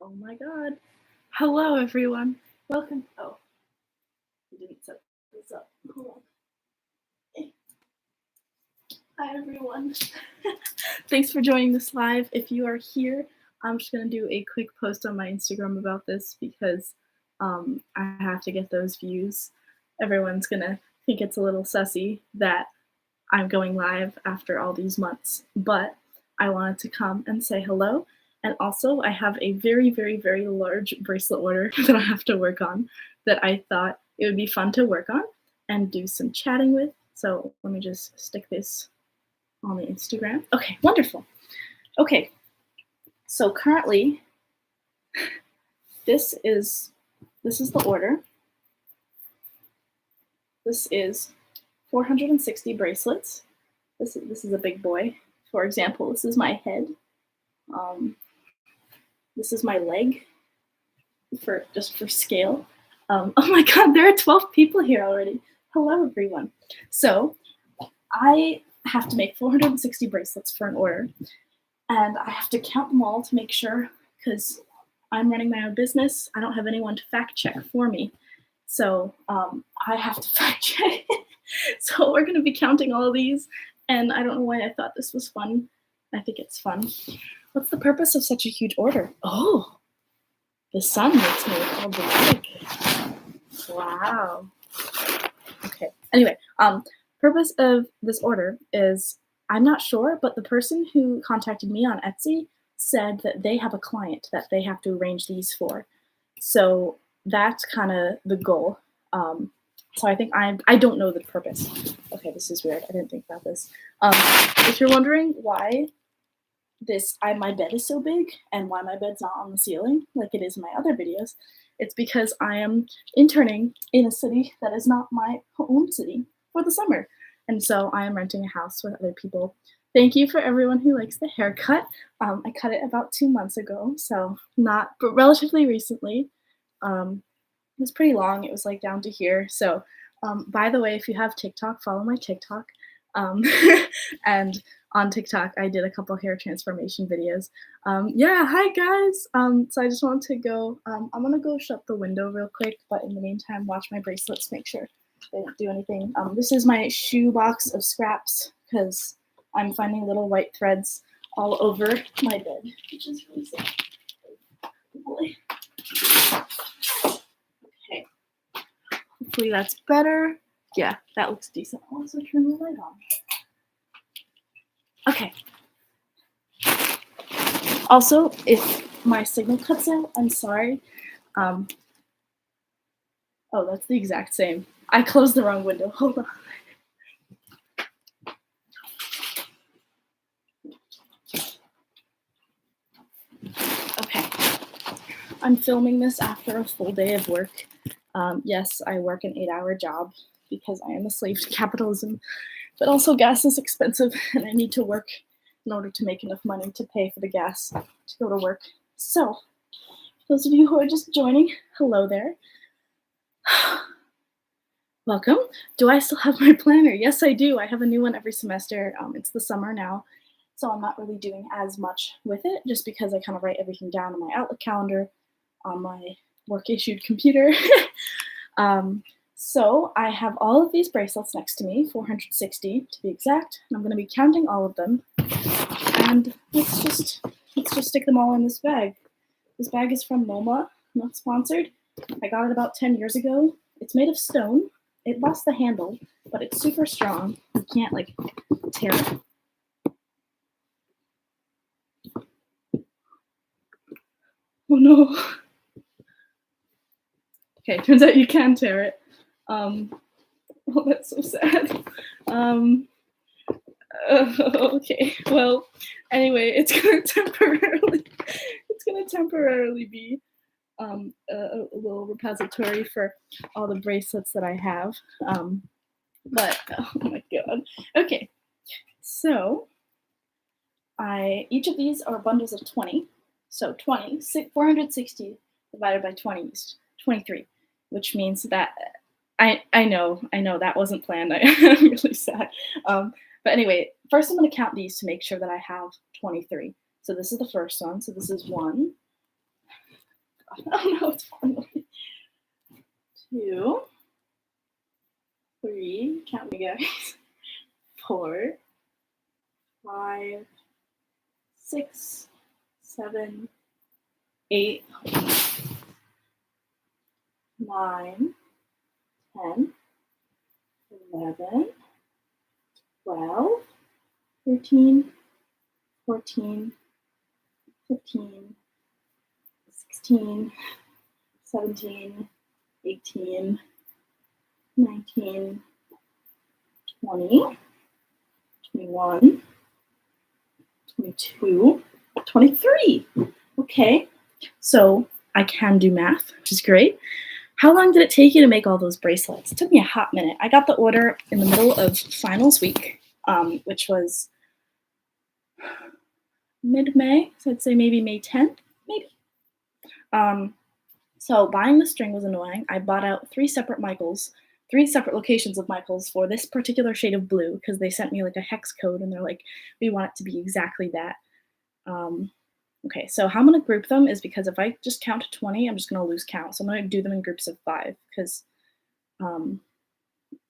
Oh my god. Hello, everyone. Welcome. Oh, I didn't set this up. Hold on. Hi, everyone. Thanks for joining this live. If you are here, I'm just going to do a quick post on my Instagram about this because I have to get those views. Everyone's going to think it's a little sussy that I'm going live after all these months, but I wanted to come and say hello. And also, I have a very, very, very large bracelet order that I have to work on that I thought it would be fun to work on and do some chatting with. So let me just stick this on the Instagram. Okay, wonderful. Okay, so currently, this is the order. This is 460 bracelets. This is a big boy. For example, this is my head. This is my leg, just for scale. Oh my god, there are 12 people here already. Hello, everyone. So I have to make 460 bracelets for an order, and I have to count them all to make sure, because I'm running my own business. I don't have anyone to fact check for me. So I have to fact check. So we're going to be counting all of these, and I don't know why I thought this was fun. I think it's fun. What's the purpose of such a huge order? Oh, the sun makes me all dramatic. Wow. Okay. Anyway, purpose of this order is, I'm not sure, but the person who contacted me on Etsy said that they have a client that they have to arrange these for. So that's kind of the goal. So I think I don't know the purpose. Okay, this is weird. I didn't think about this. If you're wondering why my bed is so big and why my bed's not on the ceiling like it is in my other videos, it's because I am interning in a city that is not my home city for the summer. And so I am renting a house with other people. Thank you for everyone who likes the haircut. I cut it about 2 months ago, so but relatively recently. It was pretty long. It was like down to here. So by the way, if you have TikTok, follow my TikTok. And on TikTok, I did a couple hair transformation videos. Yeah, hi guys. So I just wanted to go, I'm gonna go shut the window real quick, but in the meantime, watch my bracelets, make sure they don't do anything. This is my shoe box of scraps because I'm finding little white threads all over my bed, which is really sad. Oh boy. Okay. Hopefully that's better. Yeah, that looks decent. I'll also turn the light on. Okay. Also, if my signal cuts out, I'm sorry. Oh, that's the exact same. I closed the wrong window. Hold on. Okay. I'm filming this after a full day of work. Yes, I work an 8-hour job because I am a slave to capitalism, but also gas is expensive and I need to work in order to make enough money to pay for the gas to go to work. So, for those of you who are just joining, hello there. Welcome. Do I still have my planner? Yes, I do. I have a new one every semester. It's the summer now, so I'm not really doing as much with it just because I kind of write everything down on my Outlook calendar on my work-issued computer. So I have all of these bracelets next to me, 460 to be exact, and I'm going to be counting all of them. And let's just stick them all in this bag. This bag is from MoMA, not sponsored. I got it about 10 years ago. It's made of stone. It lost the handle, but it's super strong. You can't like tear it. Oh no. Okay, turns out you can tear it. Oh, that's so sad. Okay, well, anyway, it's gonna temporarily be a little repository for all the bracelets that I have. But oh my god. Okay, so each of these are bundles of 20. So 460 divided by 20 is 23, which means that I know that wasn't planned. I'm really sad. But anyway, first I'm going to count these to make sure that I have 23. So this is the first one. So this is 1, Oh no, it's fun. 2, 3, count me guys. 4, 5, 6, 7, 8, 9, 10, 11, 12, 13, 14, 15, 16, 17, 18, 19, 20, 21, 22, 23. Okay, so I can do math, which is great. How long did it take you to make all those bracelets? It took me a hot minute. I got the order in the middle of finals week, which was mid-May, so I'd say maybe May 10th, maybe. So buying the string was annoying. I bought out 3 separate locations of Michaels for this particular shade of blue because they sent me like a hex code and they're like, we want it to be exactly that. Okay, so how I'm going to group them is because if I just count to 20, I'm just going to lose count. So I'm going to do them in groups of 5 because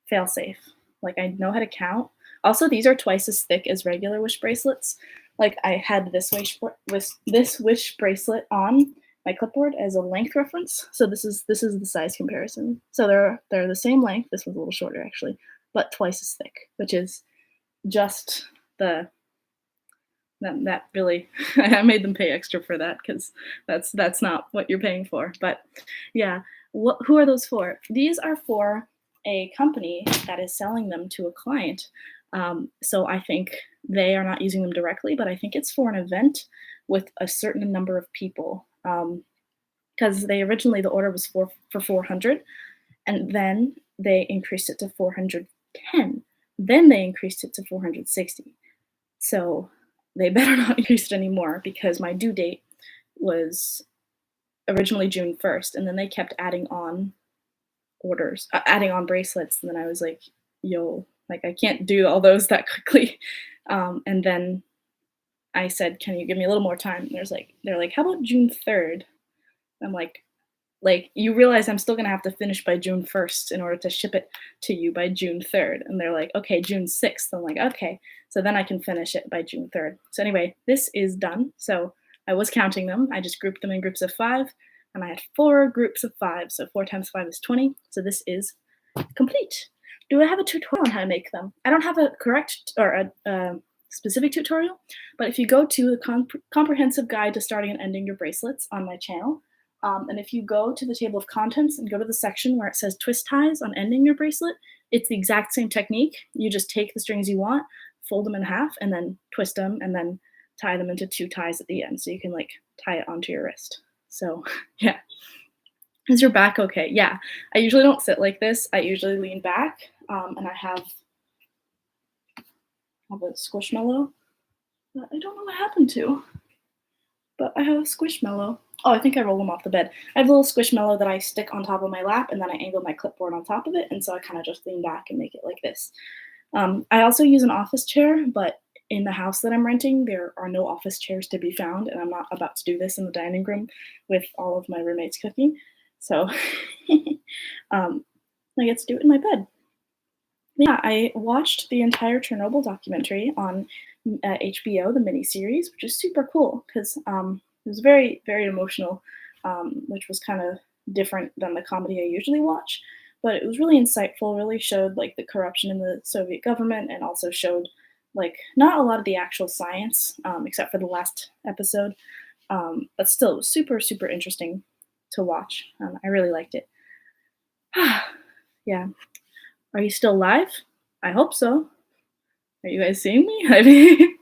fail safe. Like I know how to count. Also, these are twice as thick as regular wish bracelets. Like I had this wish bracelet on my clipboard as a length reference. So this is the size comparison. So they're the same length. This one's a little shorter actually, but twice as thick, which is just that really I made them pay extra for that because that's not what you're paying for. But yeah, who are those for? These are for a company that is selling them to a client. So I think they are not using them directly, but I think it's for an event with a certain number of people. Because the order was for 400, and then they increased it to 410. Then they increased it to 460. So they better not increase it anymore because my due date was originally June 1st, and then they kept adding on orders, adding on bracelets, and then I was like, yo, like I can't do all those that quickly. And then I said, can you give me a little more time? And they're like, how about June 3rd? I'm like you realize I'm still gonna have to finish by June 1st in order to ship it to you by June 3rd. And they're like, okay, June 6th. I'm like, okay, so then I can finish it by June 3rd. So anyway, this is done. So I was counting them. I just grouped them in groups of 5, and I had 4 groups of 5. So 4 times 5 is 20. So this is complete. Do I have a tutorial on how to make them? I don't have a correct or a specific tutorial, but if you go to the comprehensive guide to starting and ending your bracelets on my channel, and if you go to the table of contents and go to the section where it says twist ties on ending your bracelet, it's the exact same technique. You just take the strings you want, fold them in half, and then twist them, and then tie them into 2 ties at the end. So you can like tie it onto your wrist. So yeah. Is your back okay? Yeah. I usually don't sit like this. I usually lean back, and I have a squishmallow that I don't know what happened to, but I have a squishmallow. Oh, I think I roll them off the bed. I have a little squishmallow that I stick on top of my lap, and then I angle my clipboard on top of it, and so I kind of just lean back and make it like this. I also use an office chair, but in the house that I'm renting, there are no office chairs to be found, and I'm not about to do this in the dining room with all of my roommates cooking. So I get to do it in my bed. Yeah, I watched the entire Chernobyl documentary on HBO, the miniseries, which is super cool because it was very, very emotional, which was kind of different than the comedy I usually watch. But it was really insightful, really showed like the corruption in the Soviet government, and also showed like not a lot of the actual science, except for the last episode. But still, it was super, super interesting to watch. I really liked it. Yeah. Are you still live? I hope so. Are you guys seeing me? I mean,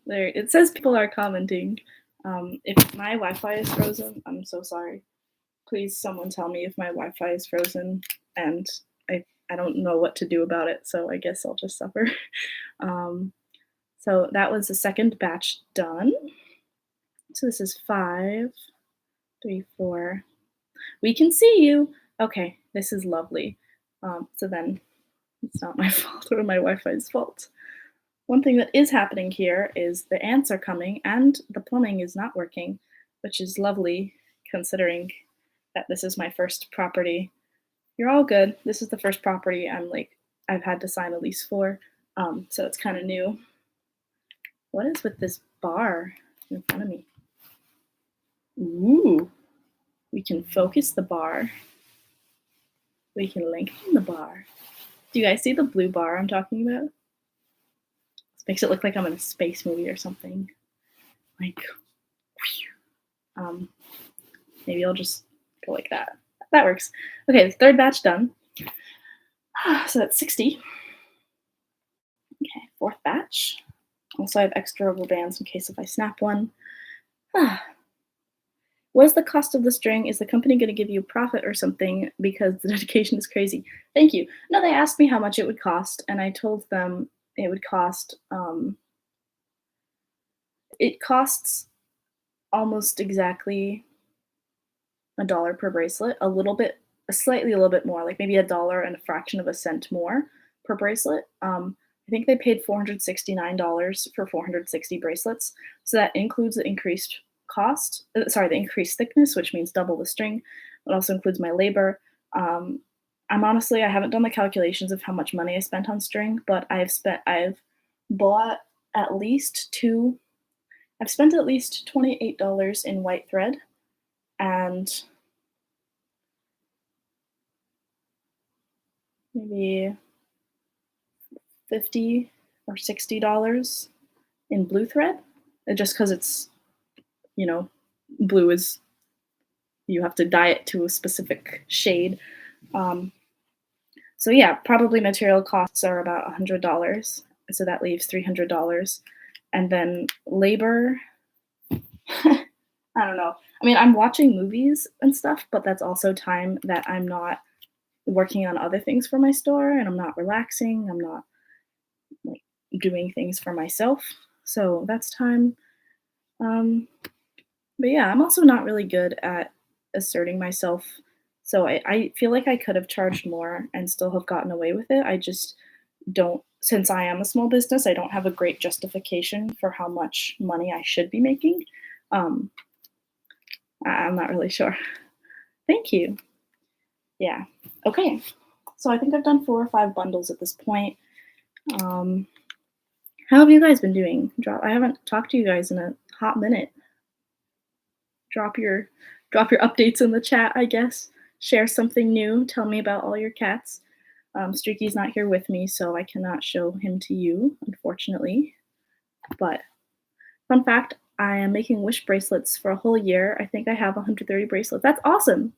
there it says people are commenting. If my Wi-Fi is frozen, I'm so sorry. Please, someone tell me if my Wi-Fi is frozen, and I don't know what to do about it, so I guess I'll just suffer. So that was the second batch done. So this is 5, 3, 4. We can see you. Okay, this is lovely. So then it's not my fault or my Wi-Fi's fault. One thing that is happening here is the ants are coming and the plumbing is not working, which is lovely considering that this is my first property. You're all good. This is the first property I've had to sign a lease for, so it's kind of new. What is with this bar in front of me? Ooh, we can focus the bar. We can lengthen the bar. Do you guys see the blue bar I'm talking about? This makes it look like I'm in a space movie or something. Like, maybe I'll just go like that. That works. Okay, the third batch done. So that's 60. Okay, fourth batch. Also, I have extra rubber bands in case if I snap one. What is the cost of the string? Is the company going to give you a profit or something? Because the dedication is crazy. Thank you. No, they asked me how much it would cost, and I told them it would cost, it costs almost exactly $1 per bracelet, slightly a little bit more, like maybe $1 and a fraction of a cent more per bracelet. I think they paid $469 for 460 bracelets. So that includes the increased cost, the increased thickness, which means double the string. It also includes my labor. I haven't done the calculations of how much money I spent on string, but I've spent at least $28 in white thread and maybe $50 or $60 in blue thread, just because it's, blue is, you have to dye it to a specific shade. So yeah, probably material costs are about $100. So that leaves $300. And then labor, I don't know. I mean, I'm watching movies and stuff, but that's also time that I'm not working on other things for my store, and I'm not relaxing. I'm not like doing things for myself. So that's time. But yeah, I'm also not really good at asserting myself. So I feel like I could have charged more and still have gotten away with it. I just don't, since I am a small business, I don't have a great justification for how much money I should be making. I'm not really sure. Thank you. Yeah. Okay. So I think I've done 4 or 5 bundles at this point. How have you guys been doing? I haven't talked to you guys in a hot minute. Drop your updates in the chat, I guess. Share something new. Tell me about all your cats. Streaky's not here with me, so I cannot show him to you, unfortunately. But fun fact, I am making wish bracelets for a whole year. I think I have 130 bracelets. That's awesome.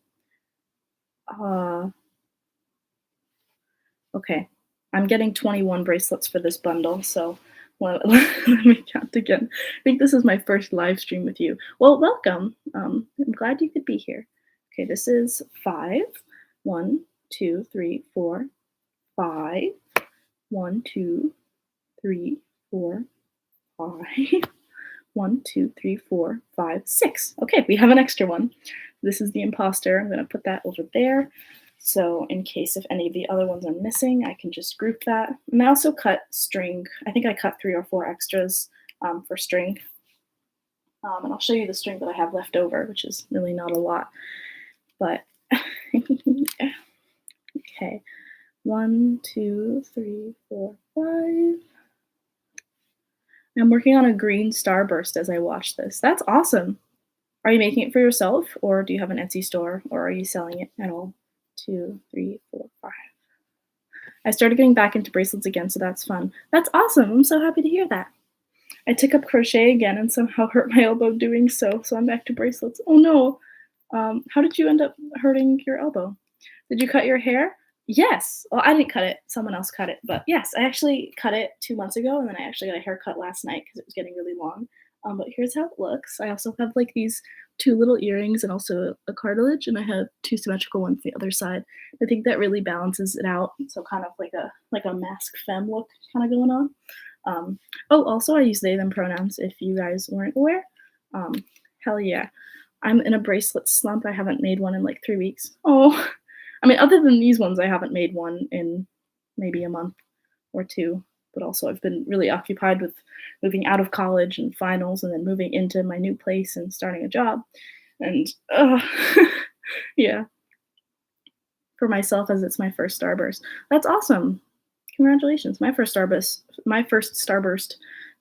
Okay, I'm getting 21 bracelets for this bundle, so let me count again. I think this is my first live stream with you. Well, welcome. I'm glad you could be here. Okay, this is 5. 1, 2, 3, 4, 5. 1, 2, 3, 4, 5. 1, 2, 3, 4, 5, 6. Okay, we have an extra one. This is the imposter. I'm going to put that over there. So in case if any of the other ones are missing, I can just group that. And I also cut string. I think I cut 3 or 4 extras for string. And I'll show you the string that I have left over, which is really not a lot. But okay, 1, 2, 3, 4, 5. I'm working on a green starburst as I watch this. That's awesome. Are you making it for yourself, or do you have an Etsy store, or are you selling it at all? 2, 3, 4, 5. I started getting back into bracelets again, so that's fun. That's awesome. I'm so happy to hear that. I took up crochet again and somehow hurt my elbow doing so I'm back to bracelets. Oh no. How did you end up hurting your elbow? Did you cut your hair? Yes. Well, I didn't cut it. Someone else cut it. But yes, I actually cut it 2 months ago, and then I actually got a haircut last night because it was getting really long. But here's how it looks. I also have like these 2 little earrings and also a cartilage, and I have 2 symmetrical ones on the other side. I think that really balances it out. So kind of like a mask femme look kind of going on. Also I use they, them pronouns if you guys weren't aware. Hell yeah. I'm in a bracelet slump. I haven't made one in like 3 weeks. Oh, I mean, other than these ones, I haven't made one in maybe a month or 2. But also I've been really occupied with moving out of college and finals and then moving into my new place and starting a job. And yeah, for myself as it's my first starburst. That's awesome. Congratulations. My first starburst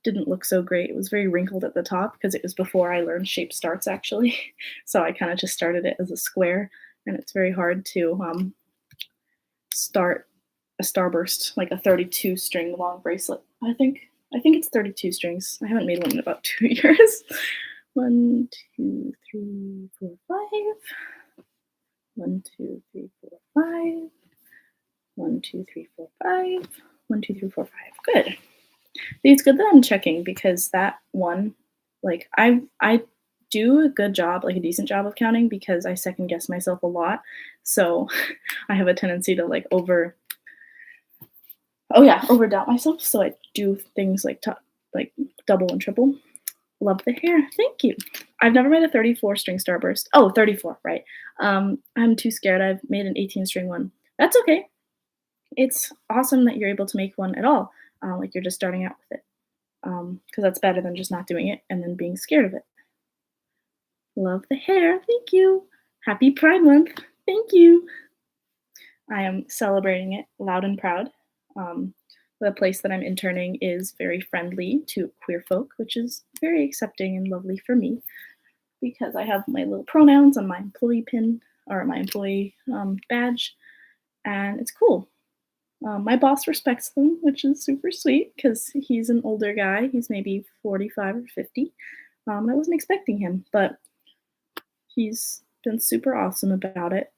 didn't look so great. It was very wrinkled at the top because it was before I learned shape starts actually. So I kind of just started it as a square, and it's very hard to start a starburst, like a 32 string long bracelet. I think it's 32 strings. I haven't made one in about 2 years. 1, 2, 3, 4, 5. 1, 2, 3, 4, 5. 1, 2, 3, 4, 5. 1, 2, 3, 4, 5. Good. It's good that I'm checking because that one, like I do a good job, like a decent job of counting because I second guess myself a lot. So I have a tendency to overdoubt myself. So I do things like double and triple. Love the hair. Thank you. I've never made a 34 string starburst. Oh, 34, right. I'm too scared. I've made an 18 string one. That's okay. It's awesome that you're able to make one at all. Like you're just starting out with it. Because that's better than just not doing it and then being scared of it. Love the hair. Thank you. Happy Pride Month. Thank you. I am celebrating it loud and proud. Um, the place that I'm interning is very friendly to queer folk, which is very accepting and lovely for me because I have my little pronouns on my employee pin or my employee badge, and it's cool. My boss respects them, which is super sweet because he's an older guy. He's maybe 45 or 50. I wasn't expecting him, but he's been super awesome about it.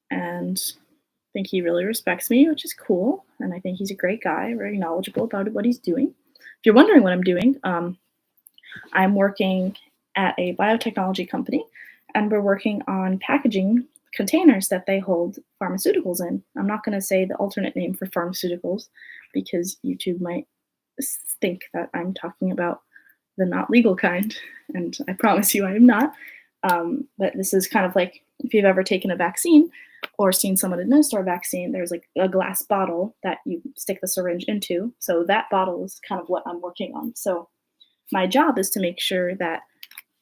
And I think he really respects me, which is cool. And I think he's a great guy, very knowledgeable about what he's doing. If you're wondering what I'm doing, I'm working at a biotechnology company, and we're working on packaging containers that they hold pharmaceuticals in. I'm not going to say the alternate name for pharmaceuticals because YouTube might think that I'm talking about the not legal kind, and I promise you I am not. But this is kind of like if you've ever taken a vaccine or seen someone administer a vaccine, there's like a glass bottle that you stick the syringe into. So that bottle is kind of what I'm working on. So my job is to make sure that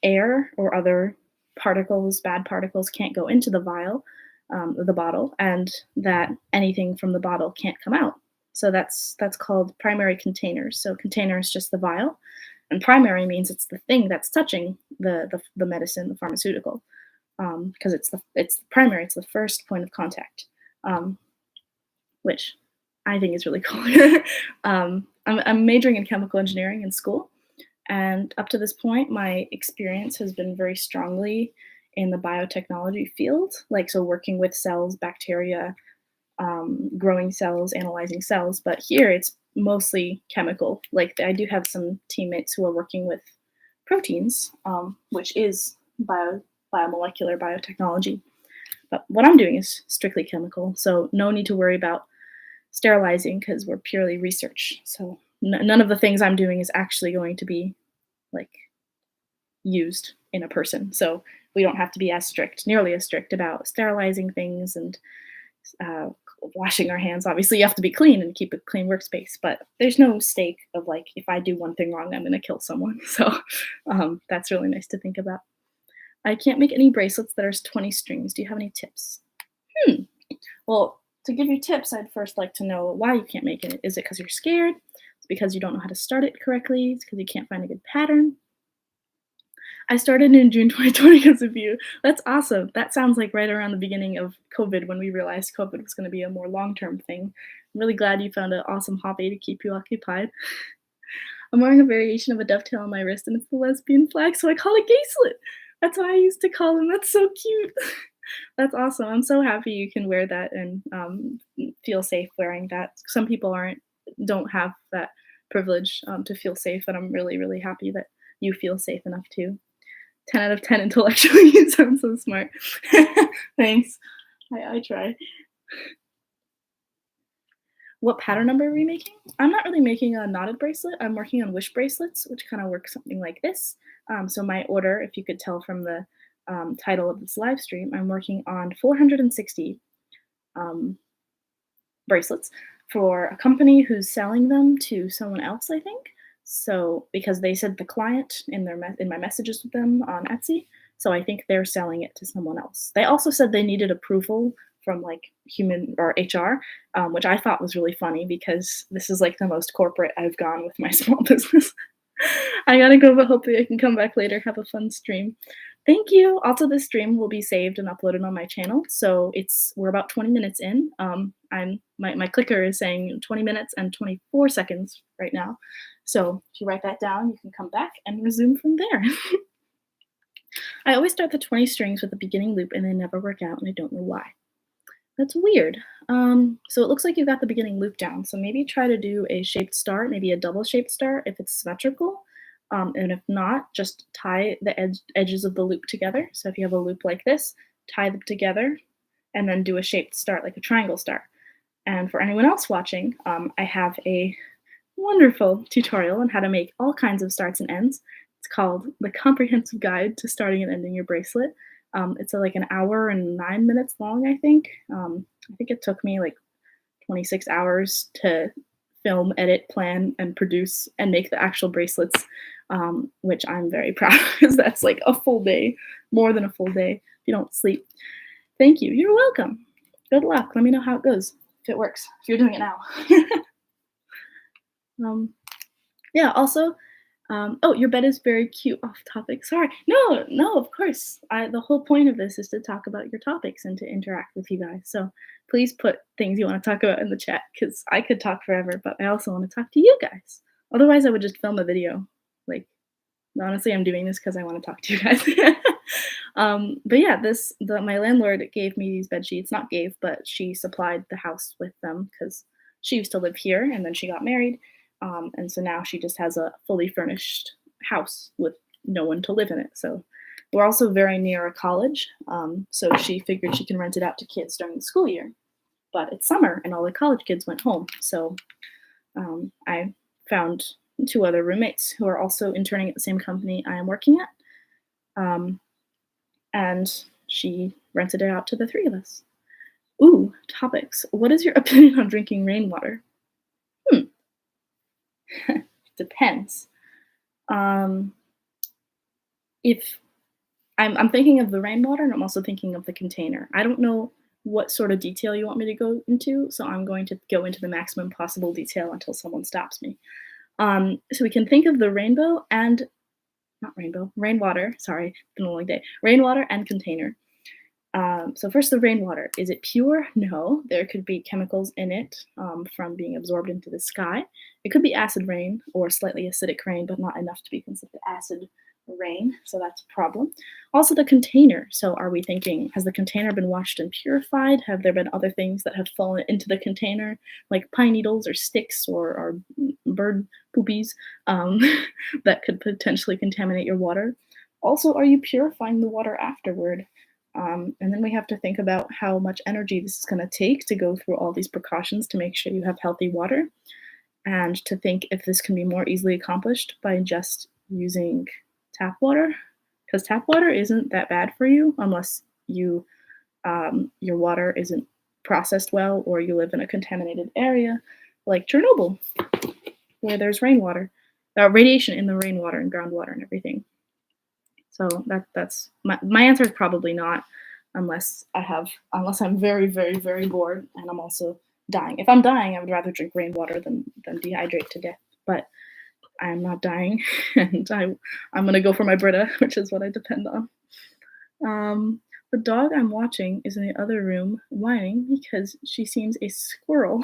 air or other particles, bad particles, can't go into the vial, the bottle, and that anything from the bottle can't come out. So that's called primary containers. So container is just the vial, and primary means it's the thing that's touching the medicine, the pharmaceutical, because it's primary. It's the first point of contact, which I think is really cool. I'm majoring in chemical engineering in school, and up to this point, my experience has been very strongly in the biotechnology field, like so working with cells, bacteria, growing cells, analyzing cells. But here it's mostly chemical. Like I do have some teammates who are working with proteins, which is biomolecular biotechnology. But what I'm doing is strictly chemical, so no need to worry about sterilizing because we're purely research. So none of the things I'm doing is actually going to be like used in a person. So we don't have to be nearly as strict about sterilizing things and washing our hands. Obviously, you have to be clean and keep a clean workspace, but there's no stake of like, if I do one thing wrong, I'm going to kill someone. So that's really nice to think about. I can't make any bracelets that are 20 strings. Do you have any tips? Well, to give you tips, I'd first like to know why you can't make it. Is it because you're scared? It's because you don't know how to start it correctly? It's because you can't find a good pattern? I started in June 2020 because of you. That's awesome. That sounds like right around the beginning of COVID when we realized COVID was going to be a more long-term thing. I'm really glad you found an awesome hobby to keep you occupied. I'm wearing a variation of a dovetail on my wrist, and it's the lesbian flag, so I call it gacelet. That's what I used to call them. That's so cute. That's awesome. I'm so happy you can wear that and feel safe wearing that. Some people don't have that privilege to feel safe, and I'm really, really happy that you feel safe enough too. 10 out of 10 intellectually. You sound so smart. Thanks. I try. What pattern number are we making? I'm not really making a knotted bracelet. I'm working on wish bracelets, which kind of work something like this. So my order, if you could tell from the title of this live stream, I'm working on 460 bracelets for a company who's selling them to someone else, I think. So because they said the client in my messages with them on Etsy. So I think they're selling it to someone else. They also said they needed approval from like human or HR, which I thought was really funny because this is like the most corporate I've gone with my small business. I gotta go, but hopefully I can come back later, have a fun stream. Thank you. Also, this stream will be saved and uploaded on my channel. So we're about 20 minutes in. My clicker is saying 20 minutes and 24 seconds right now. So if you write that down, you can come back and resume from there. I always start the 20 strings with a beginning loop and they never work out, and I don't know why. That's weird. So it looks like you got the beginning loop down. So maybe try to do a shaped start, maybe a double shaped start if it's symmetrical. And if not, just tie the edges of the loop together. So if you have a loop like this, tie them together and then do a shaped start, like a triangle start. And for anyone else watching, I have a wonderful tutorial on how to make all kinds of starts and ends. It's called The Comprehensive Guide to Starting and Ending Your Bracelet. It's like an hour and 9 minutes long, I think. I think it took me like 26 hours to film, edit, plan, and produce and make the actual bracelets, which I'm very proud of because that's like a full day, more than a full day if you don't sleep. Thank you. You're welcome. Good luck. Let me know how it goes, if it works, if you're doing it now. Yeah, also, oh, your bed is very cute. Off topic. Sorry. No, of course. The whole point of this is to talk about your topics and to interact with you guys. So please put things you want to talk about in the chat because I could talk forever, but I also want to talk to you guys. Otherwise, I would just film a video. Like, honestly, I'm doing this because I want to talk to you guys. But yeah, my landlord gave me these bed sheets. Not gave, but she supplied the house with them because she used to live here and then she got married. And so now she just has a fully furnished house with no one to live in it. So we're also very near a college. So she figured she can rent it out to kids during the school year. But it's summer and all the college kids went home. So I found 2 other roommates who are also interning at the same company I am working at. And she rented it out to the 3 of us. Ooh, topics. What is your opinion on drinking rainwater? Depends. If I'm thinking of the rainwater, and I'm also thinking of the container. I don't know what sort of detail you want me to go into, so I'm going to go into the maximum possible detail until someone stops me. So we can think of the rainwater, sorry, it's been a long day. Rainwater and container. So first, the rainwater. Is it pure? No. There could be chemicals in it from being absorbed into the sky. It could be acid rain or slightly acidic rain, but not enough to be considered acid rain, so that's a problem. Also, the container. So are we thinking, has the container been washed and purified? Have there been other things that have fallen into the container, like pine needles or sticks or bird poopies that could potentially contaminate your water? Also, are you purifying the water afterward? And then we have to think about how much energy this is going to take to go through all these precautions to make sure you have healthy water, and to think if this can be more easily accomplished by just using tap water, because tap water isn't that bad for you unless your water isn't processed well or you live in a contaminated area like Chernobyl, where there's radiation in the rainwater and groundwater and everything. So that's my answer is probably not, unless I'm very, very, very bored and I'm also dying. If I'm dying, I would rather drink rainwater than dehydrate to death. But I'm not dying, and I'm gonna go for my Brita, which is what I depend on. The dog I'm watching is in the other room whining because she seems a squirrel.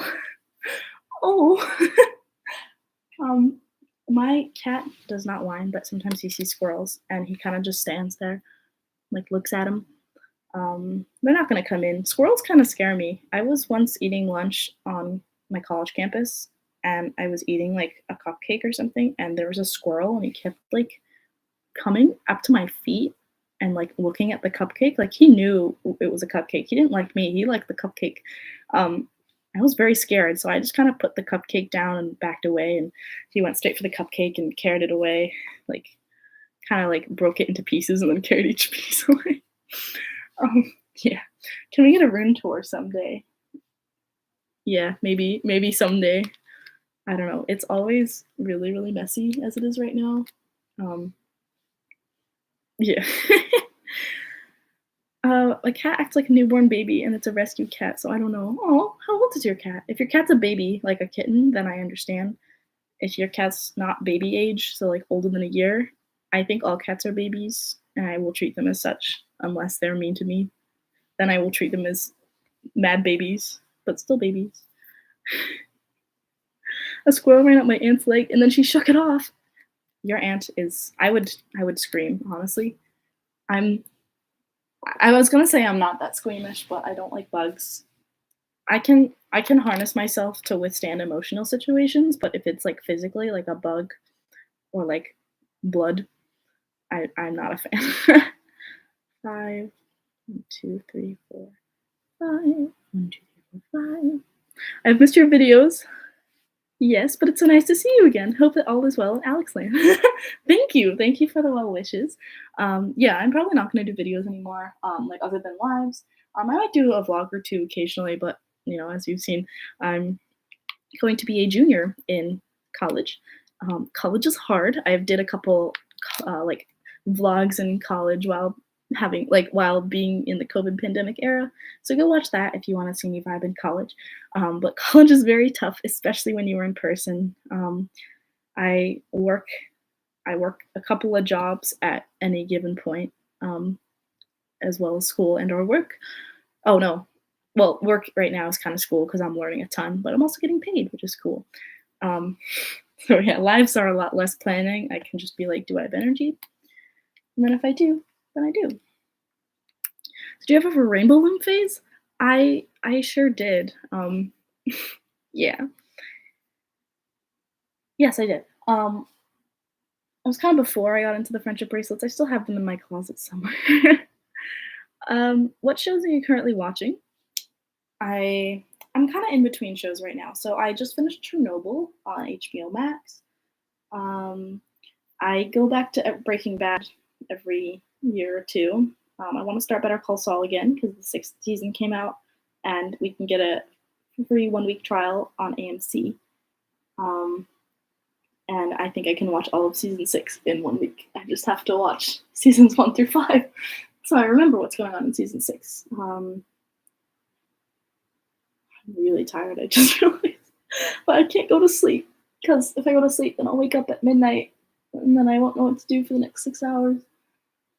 Oh. My cat does not whine, but sometimes he sees squirrels and he kind of just stands there, like looks at them. They're not going to come in. Squirrels kind of scare me. I was once eating lunch on my college campus and I was eating like a cupcake or something, and there was a squirrel and he kept like coming up to my feet and like looking at the cupcake. Like he knew it was a cupcake. He didn't like me. He liked the cupcake. I was very scared, so I just kind of put the cupcake down and backed away, and he went straight for the cupcake and carried it away, like kind of like broke it into pieces and then carried each piece away. Yeah. Can we get a room tour someday? Yeah, maybe someday. I don't know. It's always really, really messy as it is right now. Yeah. A cat acts like a newborn baby, and it's a rescue cat, so I don't know. Oh, how old is your cat? If your cat's a baby, like a kitten, then I understand. If your cat's not baby age, so like older than a year, I think all cats are babies, and I will treat them as such, unless they're mean to me. Then I will treat them as mad babies, but still babies. A squirrel ran up my aunt's leg, and then she shook it off. Your aunt is. I would scream, honestly. I'm. I was gonna say I'm not that squeamish, but I don't like bugs. I can harness myself to withstand emotional situations, but if it's like physically, like a bug or like blood, I'm not a fan. Five, 1, 2, 3, 4, 5. 1, 2, 3, 4, 5. I've missed your videos. Yes, but it's so nice to see you again. Hope that all is well in Alex Land. Thank you. Thank you for the well wishes. Yeah, I'm probably not going to do videos anymore, like other than lives. I might do a vlog or two occasionally, but as you've seen, I'm going to be a junior in college. College is hard. I did a couple like vlogs in college while being in the COVID pandemic era. So go watch that if you want to see me vibe in college. But college is very tough, especially when you're in person. I work I work a couple of jobs at any given point, as well as school and or work. Oh no, well, work right now is kind of school because I'm learning a ton, but I'm also getting paid, which is cool. Um, so yeah, lives are a lot less planning. I can just be like, do I have energy? And then if I do, then I do. Did you ever have a rainbow loom phase? I sure did. Yeah. Yes, I did. It was kind of before I got into the friendship bracelets. I still have them in my closet somewhere. What shows are you currently watching? I I'm kind of in between shows right now. So I just finished Chernobyl on HBO Max. Um, I go back to Breaking Bad every year or two. I want to start Better Call Saul again because the sixth season came out, and we can get a free 1 week trial on AMC. Um, and I think I can watch all of season 6 in 1 week. I just have to watch seasons 1 through 5, so I remember what's going on in season 6. I'm really tired. I just realized, but I can't go to sleep because if I go to sleep, then I'll wake up at midnight, and then I won't know what to do for the next 6 hours.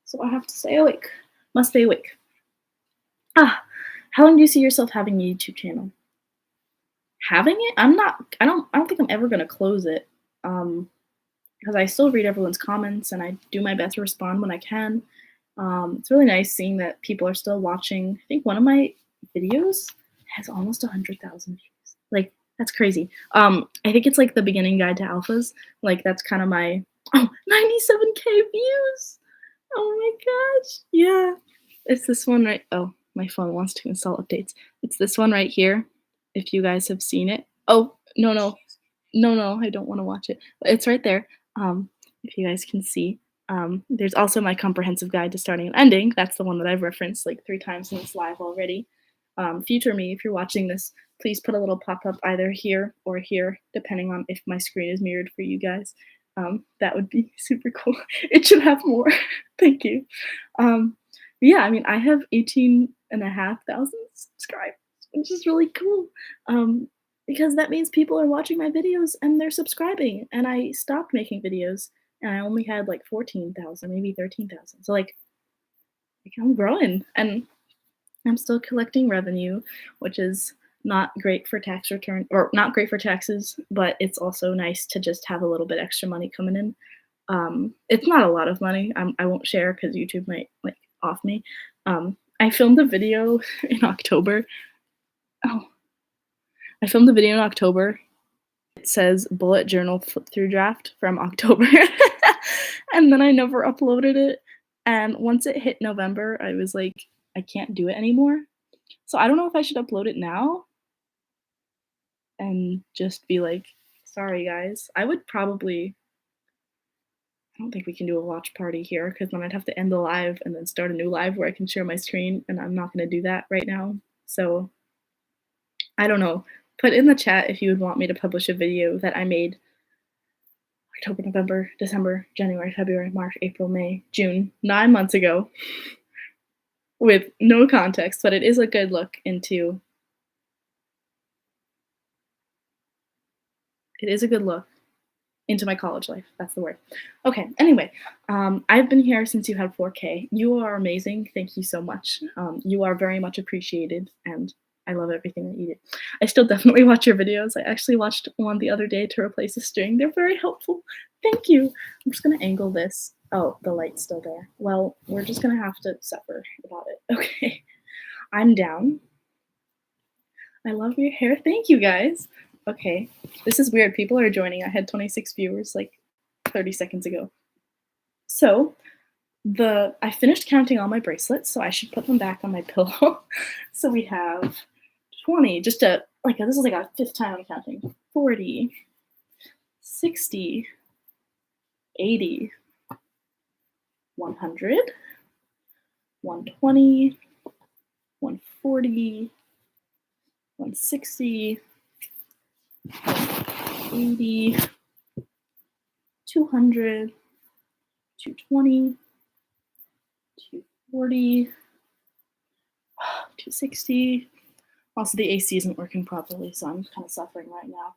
So I have to stay awake. Must stay awake. How long do you see yourself having a YouTube channel? Having it? I'm not. I don't think I'm ever gonna close it. Because I still read everyone's comments and I do my best to respond when I can. It's really nice seeing that people are still watching. I think one of my videos has almost 100,000 views. Like that's crazy. I think it's like the beginning guide to alphas. Like that's kind of my 97K views. Oh my gosh. Yeah. It's this one right. Oh, my phone wants to install updates. It's this one right here. If you guys have seen it. Oh, no, I don't want to watch it. But it's right there. If you guys can see. There's also my comprehensive guide to starting and ending. That's the one that I've referenced like 3 times in this live already. Future me, if you're watching this, please put a little pop-up either here or here, depending on if my screen is mirrored for you guys. That would be super cool. It should have more. Thank you. Yeah, I mean, I have 18,500 subscribers, which is really cool. Because that means people are watching my videos and they're subscribing. And I stopped making videos and I only had like 14,000, maybe 13,000. So like I'm growing and I'm still collecting revenue, which is not great for tax return or not great for taxes, but it's also nice to just have a little bit extra money coming in. It's not a lot of money. I won't share because YouTube might like off me. I filmed a video in October. Oh, I filmed a video in October. It says bullet journal flip through draft from October. And then I never uploaded it. And once it hit November, I was like, I can't do it anymore. So I don't know if I should upload it now and just be like, sorry guys. I don't think we can do a watch party here because then I'd have to end the live and then start a new live where I can share my screen, and I'm not going to do that right now. So I don't know. Put in the chat if you would want me to publish a video that I made October, November, December, January, February, March, April, May, June, 9 months ago. with no context, but it is a good look into it is a good look into my college life. That's the word. Okay. Anyway, I've been here since you had 4K. You are amazing. Thank you so much. You are very much appreciated, and I love everything that you do. I still definitely watch your videos. I actually watched one the other day to replace a string. They're very helpful. Thank you. I'm just gonna angle this. Oh, the light's still there. Well, we're just gonna have to suffer about it. Okay. I'm down. I love your hair. Thank you guys. Okay. This is weird. People are joining. I had 26 viewers like 30 seconds ago. So I finished counting all my bracelets, so I should put them back on my pillow. So we have 20, just a this is like a fifth time I'm counting. 40, 60, 80, 100, 120, 140, 160, 180, 200, 220, 240, 260. Also, the AC isn't working properly, so I'm kind of suffering right now.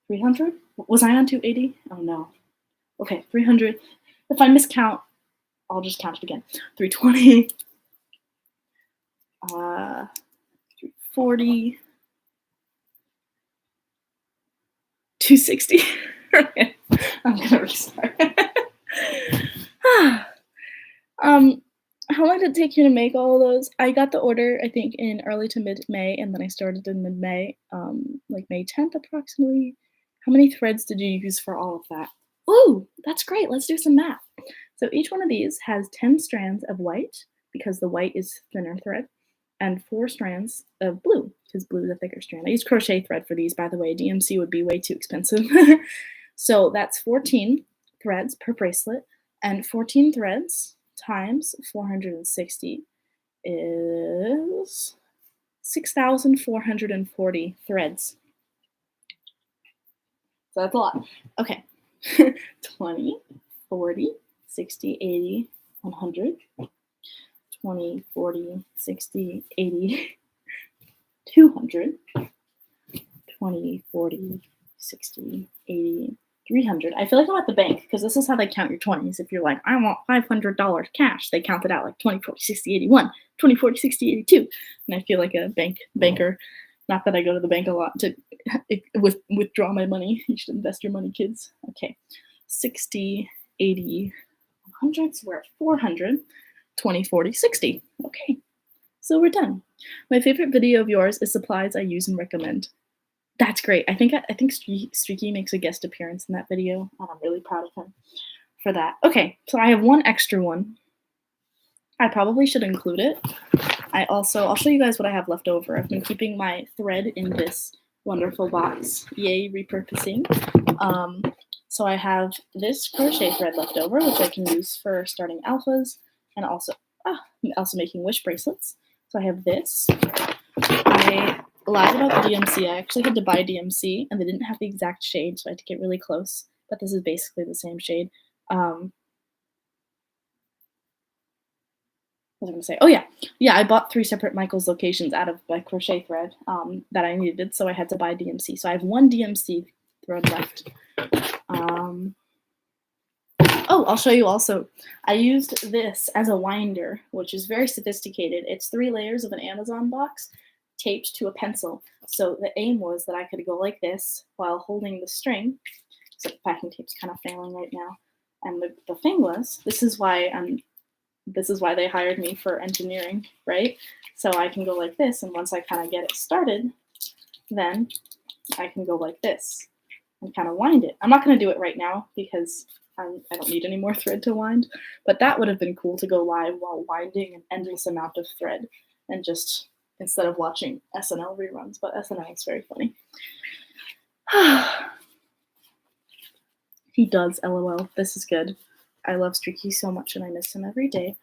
300? Was I on 280? Oh no. Okay, 300. If I miscount, I'll just count it again. 320, 340, 260. Okay, I'm gonna restart. How long did it take you to make all of those? I got the order, I think, in early to mid-May, and then I started in mid-May, like May 10th approximately. How many threads did you use for all of that? Ooh, that's great. Let's do some math. So each one of these has 10 strands of white, because the white is thinner thread, and 4 strands of blue, because blue is a thicker strand. I use crochet thread for these, by the way. DMC would be way too expensive. So that's 14 threads per bracelet, and 14 threads times 460 is 6,440 threads. So that's a lot. Okay. 20, 40, 60, 80, 100, 20, 40, 60, 80, 200, 20, 40, 60, 80, 300. I feel like I'm at the bank because this is how they count your 20s. If you're like, I want $500 cash, they count it out like 20, 40, 60, 81, 20, 40, 60, 82. And I feel like a banker. Not that I go to the bank a lot to withdraw my money. You should invest your money, kids. Okay. 60, 80, 100. So we're at 400, 20, 40, 60. Okay. So we're done. My favorite video of yours is supplies I use and recommend. That's great. I think Streaky makes a guest appearance in that video, and I'm really proud of him for that. Okay, so I have one extra one. I probably should include it. I'll show you guys what I have left over. I've been keeping my thread in this wonderful box. Yay, repurposing. So I have this crochet thread left over, which I can use for starting alphas, and also making wish bracelets. So I have this. I lied about the DMC. I actually had to buy DMC, and they didn't have the exact shade, so I had to get really close. But this is basically the same shade. What was I going to say? Oh, yeah. I bought 3 separate Michaels locations out of my crochet thread that I needed, so I had to buy DMC. So I have 1 DMC thread left. I'll show you also. I used this as a winder, which is very sophisticated. It's 3 layers of an Amazon box taped to a pencil. So the aim was that I could go like this while holding the string. So the packing tape's kind of failing right now. And the thing was, this is why they hired me for engineering, right? So I can go like this, and once I kind of get it started, then I can go like this and kind of wind it. I'm not going to do it right now because I don't need any more thread to wind, but that would have been cool to go live while winding an endless amount of thread and just instead of watching SNL reruns, but SNL is very funny. He does, LOL. This is good. I love Streaky so much and I miss him every day.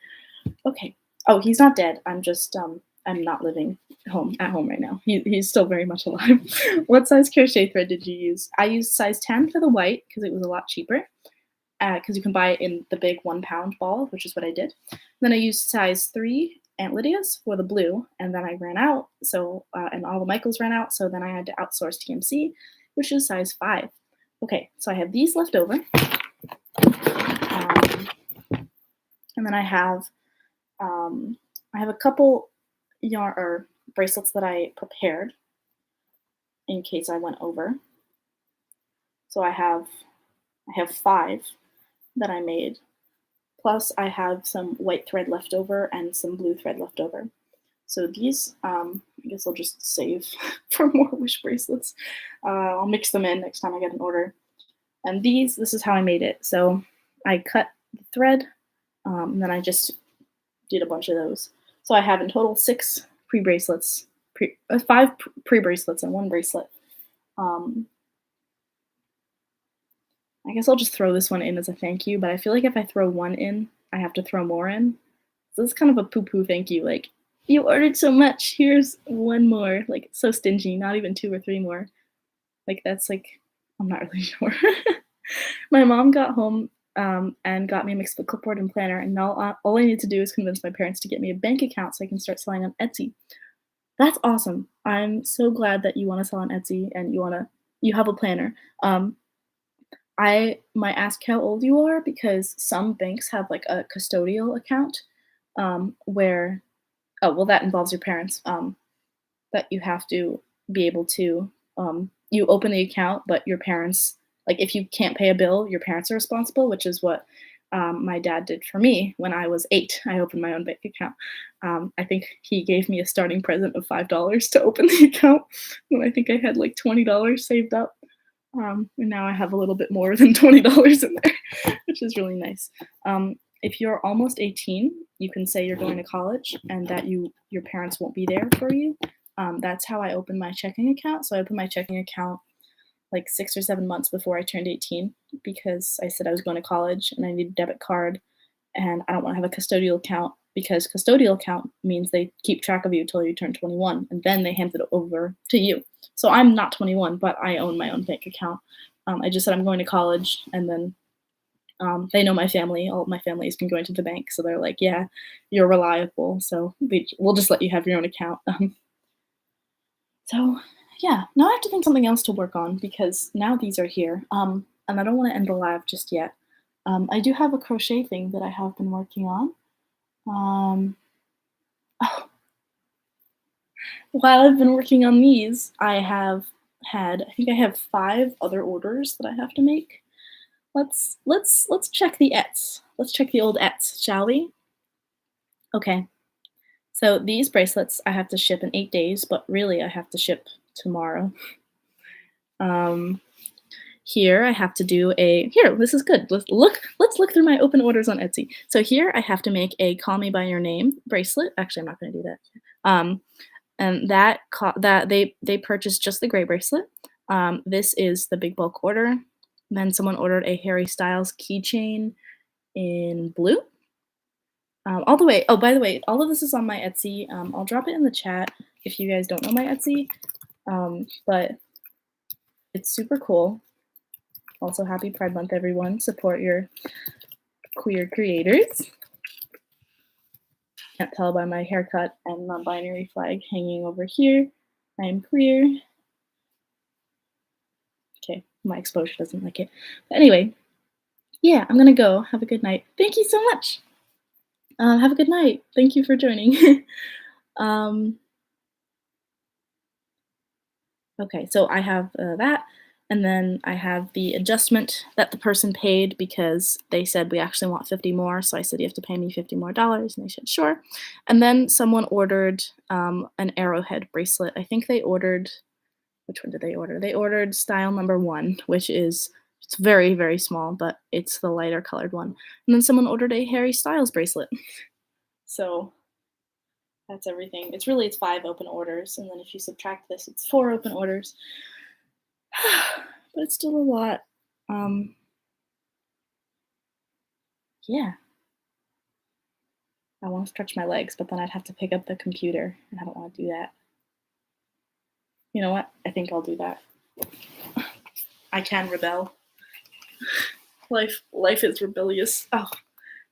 Okay. Oh, he's not dead. I'm just, I'm not living at home right now. He's still very much alive. What size crochet thread did you use? I used size 10 for the white because it was a lot cheaper. because you can buy it in the big 1 pound ball, which is what I did. Then I used size 3 Aunt Lydia's for the blue, and then I ran out, so and all the Michaels ran out, so then I had to outsource TMC, which is size 5. Okay, so I have these left over, and then I have a couple yarn or bracelets that I prepared in case I went over. So I have 5 that I made. Plus I have some white thread left over and some blue thread left over. So these, I guess I'll just save for more wish bracelets. I'll mix them in next time I get an order. And this is how I made it. So I cut the thread, and then I just did a bunch of those. So I have in total 6 pre-bracelets, 5 pre-bracelets and 1 bracelet. I guess I'll just throw this one in as a thank you, but I feel like if I throw 1 in, I have to throw more in. So it's kind of a poo-poo thank you, like, you ordered so much, here's 1 more. Like, so stingy, not even 2 or 3 more. Like, that's like, I'm not really sure. My mom got home and got me a mix of a clipboard and planner, and now all I need to do is convince my parents to get me a bank account so I can start selling on Etsy. That's awesome. I'm so glad that you want to sell on Etsy and you have a planner. I might ask how old you are because some banks have like a custodial account where, oh, well, that involves your parents, that you have to be able to, you open the account, but your parents, like if you can't pay a bill, your parents are responsible, which is what my dad did for me when I was 8. I opened my own bank account. I think he gave me a starting present of $5 to open the account when I think I had like $20 saved up. And now I have a little bit more than $20 in there, which is really nice. If you're almost 18, you can say you're going to college and that your parents won't be there for you. That's how I opened my checking account. So I opened my checking account like 6 or 7 months before I turned 18 because I said I was going to college and I need a debit card and I don't want to have a custodial account because custodial account means they keep track of you until you turn 21 and then they hand it over to you. So I'm not 21, but I own my own bank account. I just said I'm going to college, and then they know my family. All of my family has been going to the bank, so they're like, yeah, you're reliable, so we'll just let you have your own account. So yeah, now I have to think something else to work on because now these are here, and I don't want to end the live just yet. I do have a crochet thing that I have been working on. Oh, while I've been working on these, I think I have 5 other orders that I have to make. Let's check the ets. Let's check the old ets, shall we? Okay. So these bracelets I have to ship in 8 days, but really I have to ship tomorrow. Here I have to do this is good. Let's look through my open orders on Etsy. So here I have to make a Call Me by Your Name bracelet. Actually, I'm not going to do that. And that they purchased just the gray bracelet. This is the big bulk order. And then someone ordered a Harry Styles keychain in blue. By the way, all of this is on my Etsy. I'll drop it in the chat if you guys don't know my Etsy. But it's super cool. Also, happy Pride Month, everyone. Support your queer creators. Can't tell by my haircut and non-binary flag hanging over here. I am queer. Okay, my exposure doesn't like it. But anyway, yeah, I'm gonna go. Have a good night. Thank you so much. Have a good night. Thank you for joining. Okay, so I have that. And then I have the adjustment that the person paid because they said we actually want 50 more. So I said you have to pay me $50 more, and they said sure. And then someone ordered an arrowhead bracelet. I think they ordered, which one did they order? They ordered style number 1, which is it's very, very small, but it's the lighter colored one. And then someone ordered a Harry Styles bracelet. So that's everything. It's 5 open orders, and then if you subtract this, it's 4 open orders. But it's still a lot. Yeah. I want to stretch my legs, but then I'd have to pick up the computer, and I don't want to do that. You know what? I think I'll do that. I can rebel. Life is rebellious. Oh,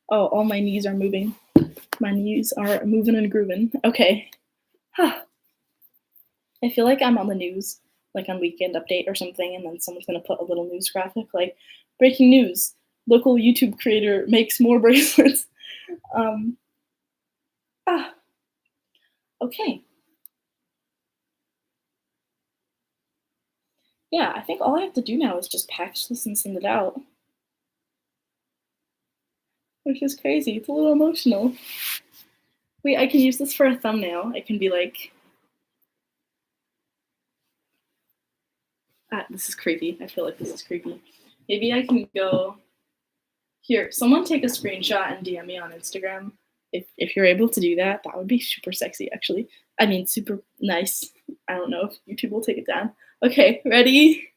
all my knees are moving. My knees are moving and grooving. Okay. I feel like I'm on the news, like on Weekend Update or something, and then someone's gonna put a little news graphic like, breaking news, local YouTube creator makes more bracelets. Um, okay. Yeah, I think all I have to do now is just package this and send it out. Which is crazy. It's a little emotional. Wait, I can use this for a thumbnail. I can be like, this is creepy. I feel like this is creepy. Maybe I can go here. Someone take a screenshot and DM me on Instagram. If you're able to do that, that would be super sexy, actually. I mean, super nice. I don't know if YouTube will take it down. Okay, ready?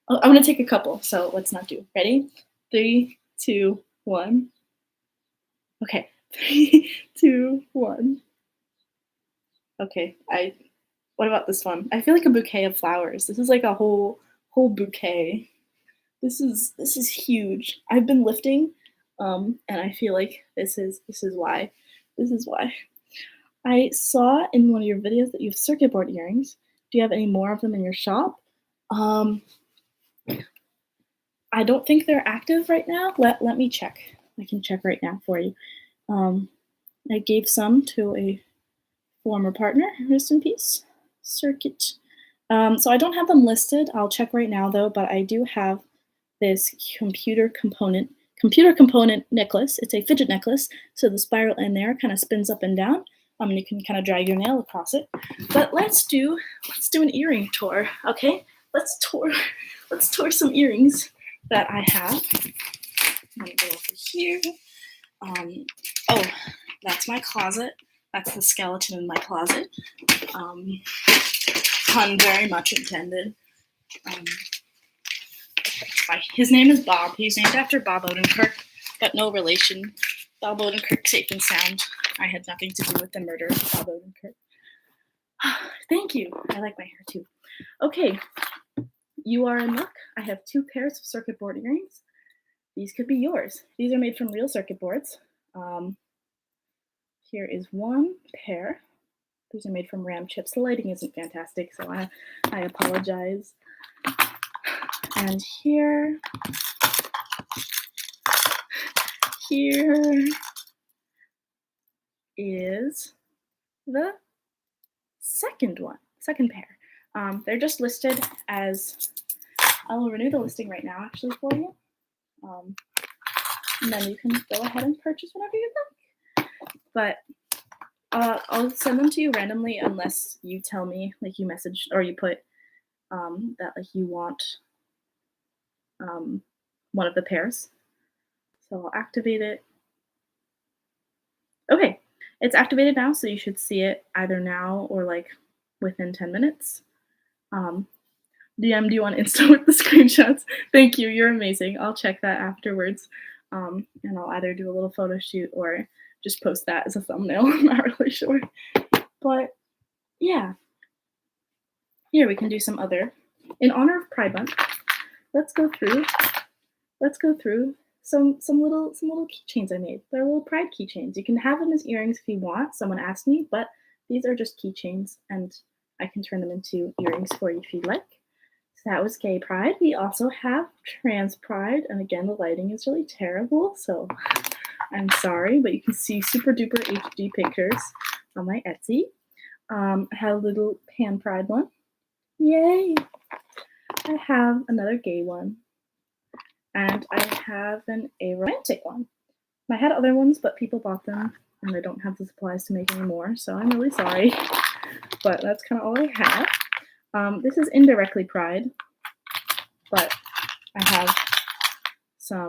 Oh, I'm gonna take a couple, so let's not do. Ready? 3, 2, 1. Okay, 3, 2, 1. Okay, what about this one? I feel like a bouquet of flowers. This is like a whole bouquet. This is huge. I've been lifting, and I feel like this is why. This is why. I saw in one of your videos that you have circuit board earrings. Do you have any more of them in your shop? I don't think they're active right now. Let me check. I can check right now for you. I gave some to a former partner, rest in peace, Circuit. So I don't have them listed. I'll check right now though, but I do have this computer component necklace. It's a fidget necklace, so the spiral in there kind of spins up and down. And you can kind of drag your nail across it. But let's do an earring tour, okay? Let's tour some earrings that I have. I'm gonna go over here. Oh, that's my closet. That's the skeleton in my closet. Pun very much intended. His name is Bob. He's named after Bob Odenkirk, but no relation. Bob Odenkirk, safe and sound. I had nothing to do with the murder of Bob Odenkirk. Thank you. I like my hair too. Okay, you are in luck. I have 2 pairs of circuit board earrings. These could be yours. These are made from real circuit boards. Here is one pair. These are made from RAM chips. The lighting isn't fantastic, so I apologize. And here is the second pair. They're just listed as, I will renew the listing right now actually for you. And then you can go ahead and purchase whenever you like. But I'll send them to you randomly unless you tell me, like you message or you put that like you want one of the pairs. So I'll activate it. Okay, it's activated now, so you should see it either now or like within 10 minutes. DM'd you on Insta with the screenshots. Thank you, you're amazing. I'll check that afterwards. And I'll either do a little photo shoot or just post that as a thumbnail. I'm not really sure. But yeah. Here we can do some other. In honor of Pride Month, let's go through some little keychains I made. They're little pride keychains. You can have them as earrings if you want. Someone asked me, but these are just keychains, and I can turn them into earrings for you if you'd like. So that was Gay Pride. We also have Trans Pride, and again, the lighting is really terrible, so I'm sorry, but you can see super duper HD pictures on my Etsy. I have a little Pan Pride one. Yay! I have another gay one. And I have a romantic one. I had other ones, but people bought them, and I don't have the supplies to make any more, so I'm really sorry. But that's kind of all I have. This is indirectly Pride, but I have some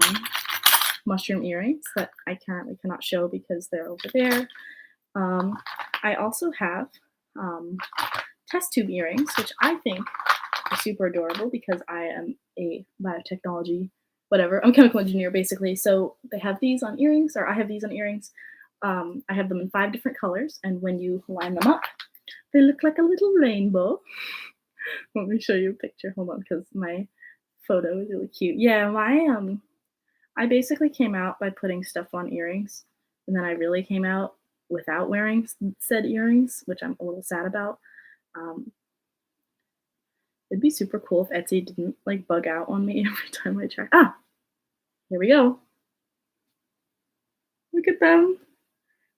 mushroom earrings that I currently cannot show because they're over there. I also have test tube earrings, which I think are super adorable because I am a biotechnology whatever. I'm a chemical engineer, basically. So they have these on earrings, or I have these on earrings. I have them in 5 different colors, and when you line them up, they look like a little rainbow. Let me show you a picture. Hold on, because my photo is really cute. Yeah, I basically came out by putting stuff on earrings, and then I really came out without wearing said earrings, which I'm a little sad about. Um, it'd be super cool if Etsy didn't like bug out on me every time I try. Ah, here we go. Look at them.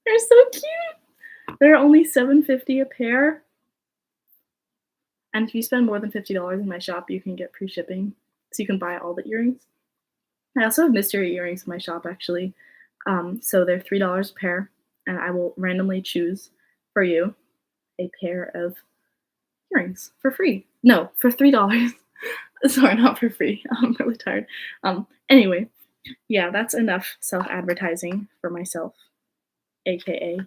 They're so cute. They're only $7.50 a pair. And if you spend more than $50 in my shop, you can get free shipping. So you can buy all the earrings. I also have mystery earrings in my shop actually. So they're $3 a pair, and I will randomly choose for you a pair of earrings for free. No, for $3. Sorry, not for free. I'm really tired. Anyway, yeah, that's enough self-advertising for myself, aka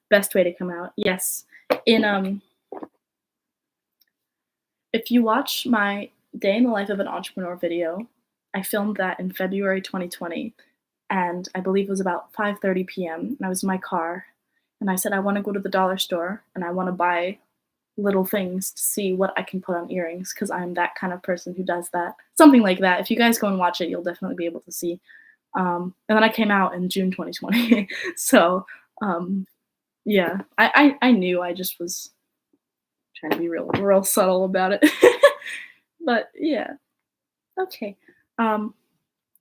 best way to come out. Yes, in if you watch my day in the life of an entrepreneur video, I filmed that in February 2020, and I believe it was about 5:30 p.m. and I was in my car, and I said I want to go to the dollar store and I want to buy little things to see what I can put on earrings because I'm that kind of person who does that. Something like that. If you guys go and watch it, you'll definitely be able to see. And then I came out in June 2020. So um, yeah, I knew I just was trying to be real subtle about it. But yeah, okay. Um,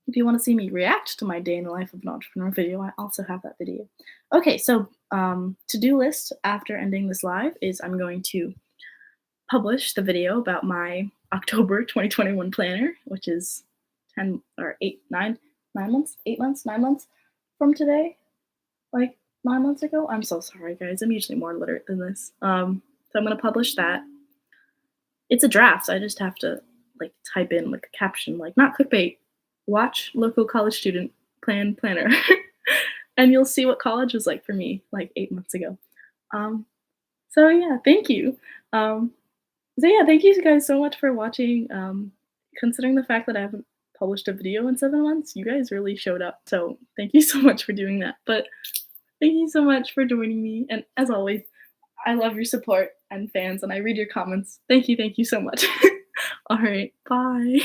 if you want to see me react to my day in the life of an entrepreneur video, I also have that video. Okay, so to-do list after ending this live is I'm going to publish the video about my October 2021 planner, which is 10 or 9 months from today, like 9 months ago. I'm so sorry, guys. I'm usually more literate than this. So I'm gonna publish that. It's a draft. So I just have to like type in like a caption, like not clickbait. Watch local college student planner, and you'll see what college was like for me like 8 months ago. Um, so yeah, thank you. Um, So yeah, thank you guys so much for watching. Considering the fact that I haven't published a video in 7 months, you guys really showed up. So thank you so much for doing that. But thank you so much for joining me. And as always, I love your support and fans, and I read your comments. Thank you so much. All right, bye.